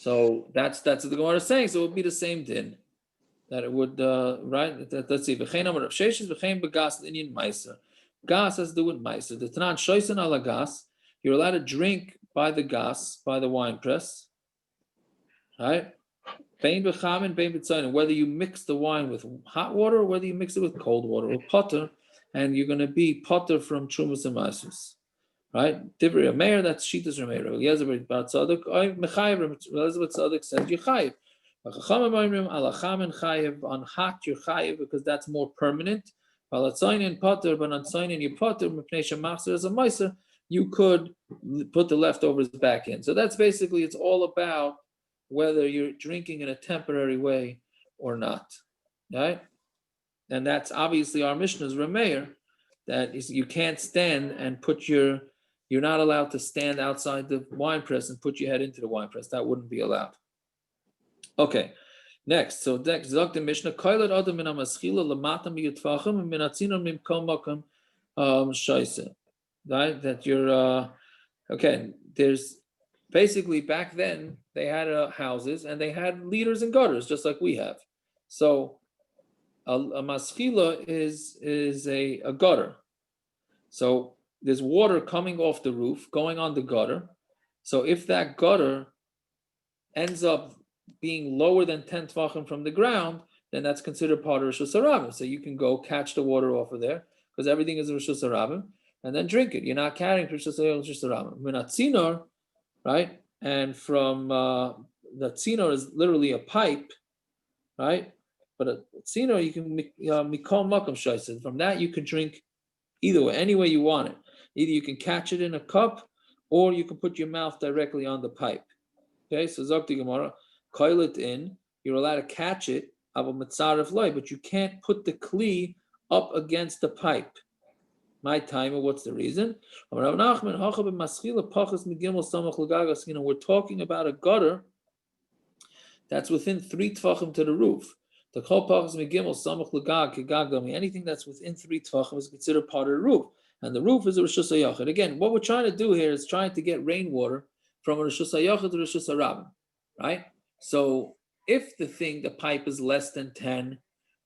So that's what the Gemara is saying. So it would be the same din. That it would, right? Let's see. Gas has to do with Maaser. The Tanan Shoysen ala gas. You're allowed to drink by the gas, by the wine press, right? Whether you mix the wine with hot water or whether you mix it with cold water or patur, and you're going to be patur from Trumas and Maaser, right? Divrei Meir, that's Shitas Rameir. Eliezer bar Tzadok, Mechayev. Eliezer Tzadok says you chayav. On hot you're chayav because that's more permanent. While at Zayin patur, but on Zayin you patur, Mepnei Maaser as a Maaser, you could put the leftovers back in. So that's basically, it's all about whether you're drinking in a temporary way or not, right? And that's obviously our Mishnah's Rameir, that is, you can't stand and you're not allowed to stand outside the wine press and put your head into the wine press. That wouldn't be allowed. Okay, next. So next, Zok the Mishnah, Koilet Adam min amaschila lamata mi tefachim min atzinor mim kol makom shaisa. Right? That you're okay. There's basically back then they had houses and they had leaders and gutters just like we have. So a maschila is a gutter. So there's water coming off the roof, going on the gutter. So if that gutter ends up being lower than 10 tefachim from the ground, then that's considered part of reshus harabim. So you can go catch the water off of there because everything is reshus harabim, and then drink it. You're not carrying reshus harabim. Minatzinor, right? And from the tzino is literally a pipe, right? But a tzino you can mikol makom shaisa. From that you can drink either way, any way you want it. Either you can catch it in a cup, or you can put your mouth directly on the pipe. Okay, so Zok Gemara, coil it in. You're allowed to catch it, but you can't put the kli up against the pipe. My timer, what's the reason? We're talking about a gutter that's within 3 tefachim to the roof. Anything that's within 3 tefachim is considered part of the roof. And the roof is a reshus hayachid. Again, what we're trying to do here is trying to get rainwater from a reshus hayachid to reshus harabim, right? So if the pipe is less than 10,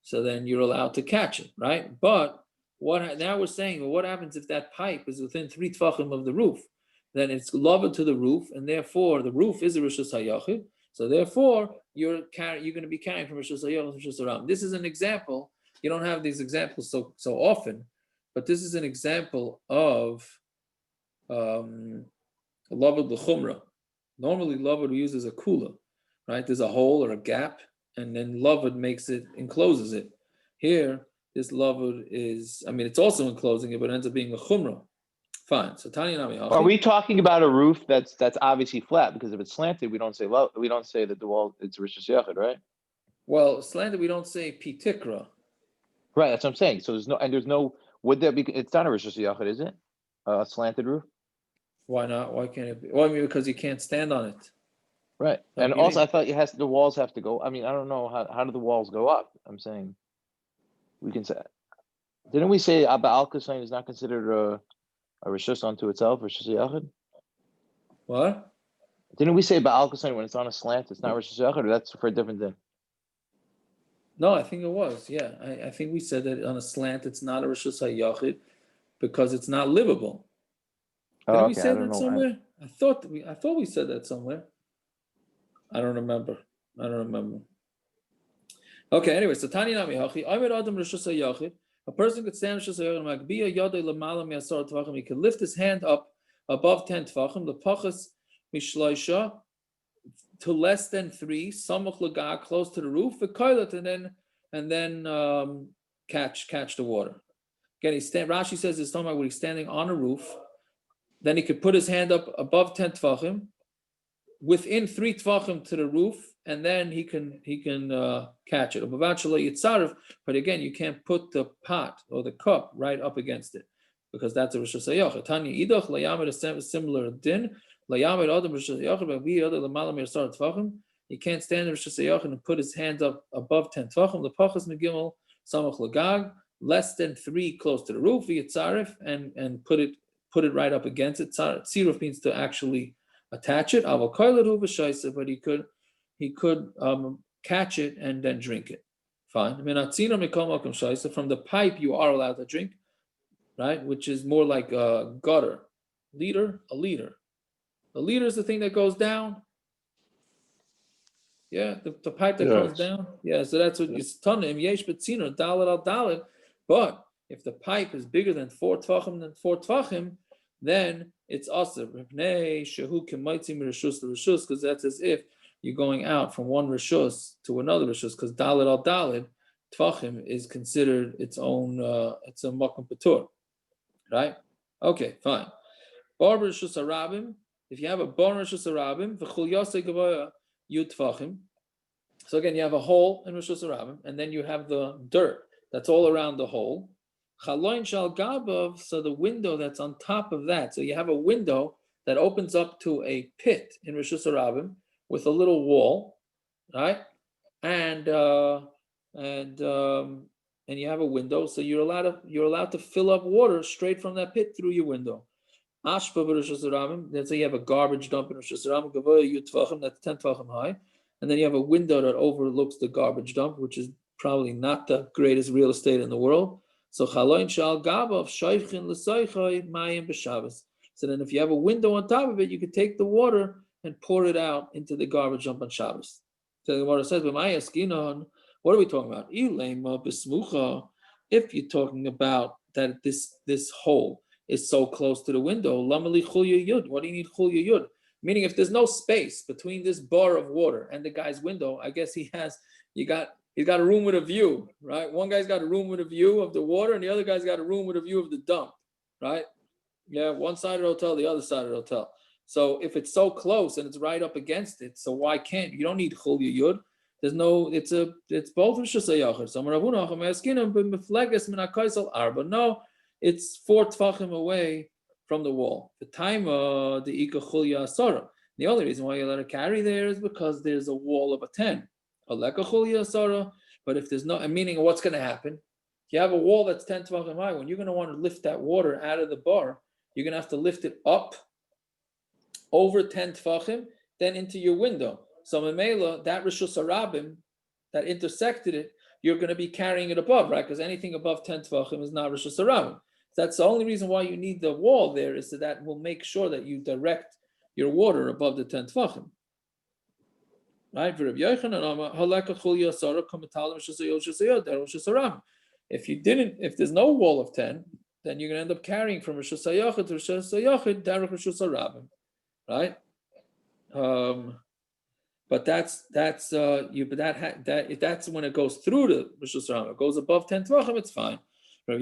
so then you're allowed to catch it, right? But now we're saying, well, what happens if that pipe is within 3 tefachim of the roof? Then it's lowered to the roof, and therefore the roof is a reshus hayachid. So therefore you're going to be carrying from reshus hayachid to reshus harabim. This is an example. You don't have these examples so often, but this is an example of lowered l'chumra. Normally lowered we use as a kula, right? There's a hole or a gap, and then lowered encloses it. Here, this lovered is, it's also enclosing it, but it ends up being a chumrah. Fine. So Tanya Nami. Are we talking about a roof that's obviously flat? Because if it's slanted, we don't say that the wall it's reshus hayachid, right? Well, slanted we don't say pitikra. Right, that's what I'm saying. So there's no. Would there be? It's not a reshus hayachid, is it? A slanted roof. Why not? Why can't it be? Well, because you can't stand on it. Right, and also I thought the walls have to go. I don't know how do the walls go up. I'm saying. We can say, didn't we say Abba Al-Kusain is not considered a reshus unto itself, reshus hayachid? What? Didn't we say Abba Al-Kusain when it's on a slant, it's not reshus hayachid, or that's for a different thing? No, I think it was. Yeah, I think we said that on a slant it's not a reshus hayachid because it's not livable. Didn't we say that somewhere? I thought we said that somewhere. I don't remember. Okay, anyway, so Tani Nami Hachi, Aymer Adam Reshus hayachid. A person could stand Reshus hayachid, Magbiya Yadei Lamala Mi'asar Tefachim. He could lift his hand up above 10 Tefachim, the Pachas Mishloisha, to less than 3, Samach Laga, close to the roof, the Koilet, and then catch the water. Again, Rashi says it's talking about when he's standing on a roof. Then he could put his hand up above 10 Tefachim, within 3 tefachim to the roof, and then he can catch it. But again, you can't put the pot or the cup right up against it because that's a reshus hayachid. Tanya idach layamed a similar din. He can't stand in reshus hayachid and put his hands up above 10 tefachim. Less than 3 close to the roof, and put it right up against it. Tziruf means to actually attach it. But he could catch it and then drink it. Fine. From the pipe you are allowed to drink, right? Which is more like a gutter. A liter. The liter is the thing that goes down. Yeah, the pipe that goes down. Yeah, so that's what it's tanim yesh betzina dalet al dalet. But if the pipe is bigger than 4 tefachim, then it's assur. Because that's as if you're going out from one reshus to another reshus. Because dalet al dalet tefachim is considered its own. It's a makom patur, right? Okay, fine. Bar reshus harabim. If you have a bar reshus harabim, v'chul yasei gavoya yud tefachim. So again, you have a hole in reshus harabim, and then you have the dirt that's all around the hole. Chaloin shal gabav, so the window that's on top of that. So you have a window that opens up to a pit in reshus harabim with a little wall, right? And you have a window, so you're allowed to fill up water straight from that pit through your window. Ashpa b'reshus harabim. Let's say you have a garbage dump in reshus harabim, gavoya yud tefachim, that's 10 tefachim high, and then you have a window that overlooks the garbage dump, which is probably not the greatest real estate in the world. So chaloin shal gabav shaychin l'soichai mayim b'Shabbos. So then, if you have a window on top of it, you could take the water and pour it out into the garbage dump on Shabbos. So the Gemara says, what are we talking about? If you're talking about that this hole is so close to the window, what do you need chulya yud? Meaning, if there's no space between this bar of water and the guy's window, I guess he's got a room with a view, right? One guy's got a room with a view of the water, and the other guy's got a room with a view of the dump, right? Yeah, one side of the hotel, the other side of the hotel. So if it's so close and it's right up against it, so why can't you don't need chulya yud? There's no, it's both reshus hayachid. So no, it's 4 tefachim away from the wall. The time the ika chulya asara. The only reason why you let it carry there is because there's a wall of a 10. But if there's no, meaning what's going to happen? If you have a wall that's 10 tefachim high, when you're going to want to lift that water out of the bar, you're going to have to lift it up over 10 tefachim, then into your window. So memela, that reshus harabim that intersected it, you're going to be carrying it above, right? Because anything above 10 tefachim is not reshus harabim. So that's the only reason why you need the wall there, is so that will make sure that you direct your water above the 10 tefachim. Right? If there's no wall of 10, then you're going to end up carrying from reshus hayachid to reshus hayachid, derech reshus harabim, right? But that's when it goes through the reshus harabim. It goes above 10 tefachim, it's fine. You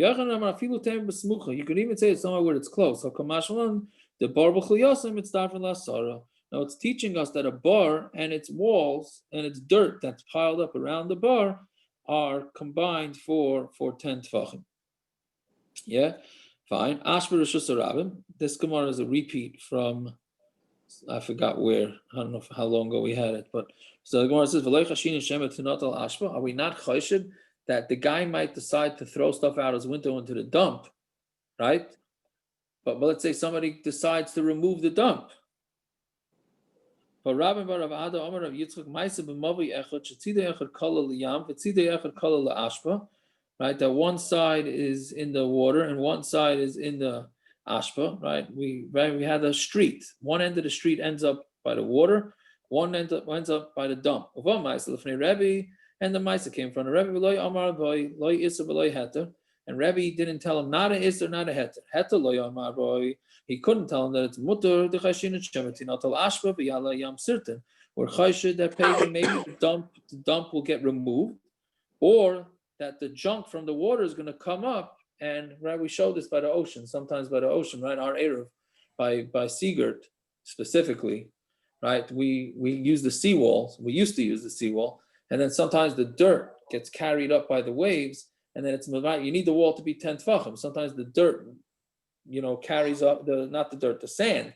could even say it's somewhere where it's close. The bar b'chul it's darfin l'asara. Now it's teaching us that a bar and its walls and its dirt that's piled up around the bar are combined for 10 tefachim. Yeah, fine. Ashba reshus harabim. This Gemara is a repeat from, I forgot where. I don't know how long ago we had it, but so the Gemara says, are we not chayshid that the guy might decide to throw stuff out his window into the dump, right? But let's say somebody decides to remove the dump. But Rabbi Barav Ada Amar of Yitzchak Maaser b'mavi echad shetzidei echad kala liyam v'tzidei echad kala la'ashpa, right? That one side is in the water and one side is in the ashpa, right? We had a street. One end of the street ends up by the water, one ends up by the dump. Uva Maaser l'fnei Rebbi, and the Maaser came from the Rebbi v'loy amar boy loy isur v'loy heter, and Rebbi didn't tell him not a isur, not a heter. Heter loy amar boy. He couldn't tell him that it's mutter the chayshina shemati not al ashba b'yala yam sirtin, where chayshid that pagan maybe the dump will get removed, or that the junk from the water is going to come up, and right, we show this by the ocean, sometimes by the ocean, right? Our eruv by Seagert specifically, right? We use the seawall. We used to use the seawall, and then sometimes the dirt gets carried up by the waves, and then you need the wall to be 10 tefachim. Sometimes the dirt, carries up the sand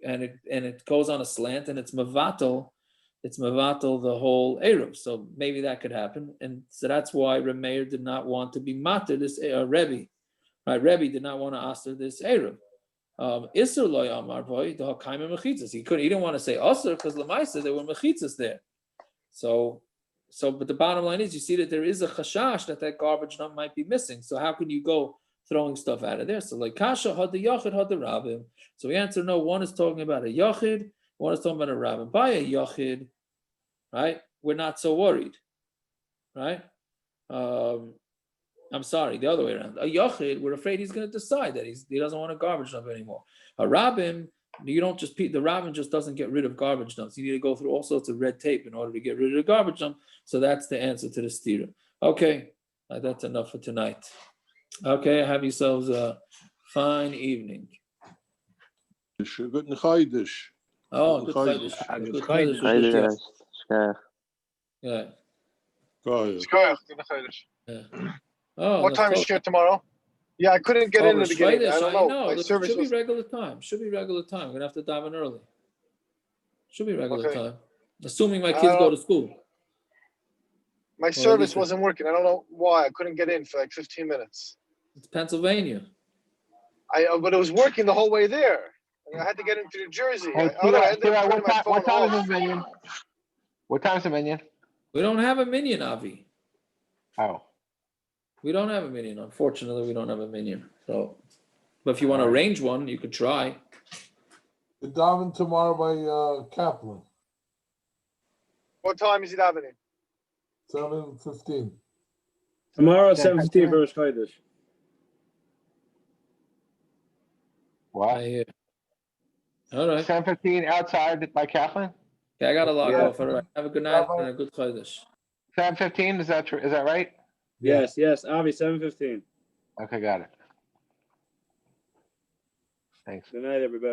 and it goes on a slant, and it's mevatel the whole eruv. So maybe that could happen, and so that's why Remeir did not want to be matter this Rebbi, right? Rebbi did not want to assur this eruv. Assur loy amar boy the hakaim mechitzas. He didn't want to say assur because lemaisa there were mechitzas there. So, but the bottom line is, you see that there is a chashash that garbage dump might be missing. So how can you go throwing stuff out of there? So like kasha had the yachid had the rabim. So we answer no. One is talking about a yachid. One is talking about a rabim. By a yachid, right? We're not so worried, right? I'm sorry, the other way around. A yachid, we're afraid he's going to decide that he doesn't want a garbage dump anymore. A rabim, you don't just the rabin just doesn't get rid of garbage dumps. You need to go through all sorts of red tape in order to get rid of the garbage dump. So that's the answer to the stira. Okay, that's enough for tonight. Okay, have yourselves a fine evening. Good Chaydish. Oh, good Chaydish. Yeah. Oh, what time is share tomorrow? Yeah, I couldn't get in the beginning. I don't know. My service should be regular time. Should be regular time. We're gonna have to dive in early. Should be regular time. Assuming my kids go to school. My service wasn't working. I don't know why. I couldn't get in for like 15 minutes. It's Pennsylvania. But it was working the whole way there. I had to get into New Jersey. Hey, what time is the minion? What time is the minion? We don't have a minion, Avi. Oh. We don't have a minion. Unfortunately, we don't have a minion. So, but if you want to arrange one, you could try. The daven tomorrow by Kaplan. What time is he davening? 7:15. Tomorrow, 7:15 for Rosh Chodesh. What? All right. 7:15 outside by Kaplan. Okay, I gotta log off. All right. Have a good night and a good Chodesh. 7:15. Is that true? Is that right? Yes. Avi, 7:15. Okay, got it. Thanks. Good night, everybody.